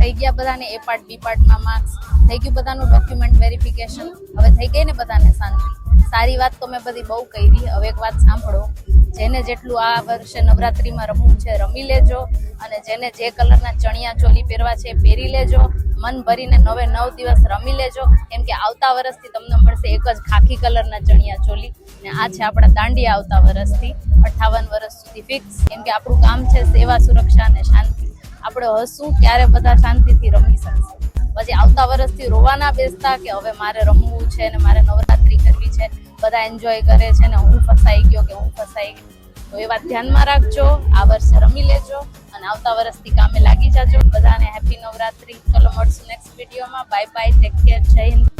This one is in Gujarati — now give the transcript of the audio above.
થઈ ગયા બધાને એ પાર્ટ બી પાર્ટમાં માર્ક્સ થઈ ગયું, બધાનું ડોક્યુમેન્ટ વેરિફિકેશન, હવે થઈ ગઈ ને બધાને શાંતિ. સારી વાત તો મેં બધી બહુ કરી. હવે એક વાત સાંભળો, જેને જેટલું આ વર્ષે નવરાત્રીમાં રમવું છે રમી લેજો, અને જેને જે કલરના ચણિયા ચોલી પહેરવા છે પહેરી લેજો, મન ભરીને 9 દિવસ રમી લેજો. કેમ કે આવતા વર્ષથી તમને મળશે એક જ ખાખી કલરના ચણિયા ચોલી, ને આ છે આપણા દાંડિયા આવતા વર્ષથી 58 વર્ષ સુધી ફિક્સ. કેમ કે આપણું કામ છે સેવા, સુરક્ષા અને શાંતિ. આપણે હસવું ત્યારે બધા શાંતિથી રમી શકશે. પછી આવતા વર્ષથી રોવા ના બેસતા કે હવે મારે રમવું છે ને મારે નવરાત્રી કરવી છે, બધા એન્જોય કરે છે ને હું ફસાઈ ગયો કે હું ફસાઈ ગઈ. તો એ વાત ધ્યાનમાં રાખજો, આ વર્ષે રમી લેજો અને આવતા વર્ષથી કામે લાગી જાજો. બધાને હેપી નવરાત્રી. ચલો મળશું નેક્સ્ટ વિડીયોમાં. બાય બાય, ટેક કેર, જય હિન્દ.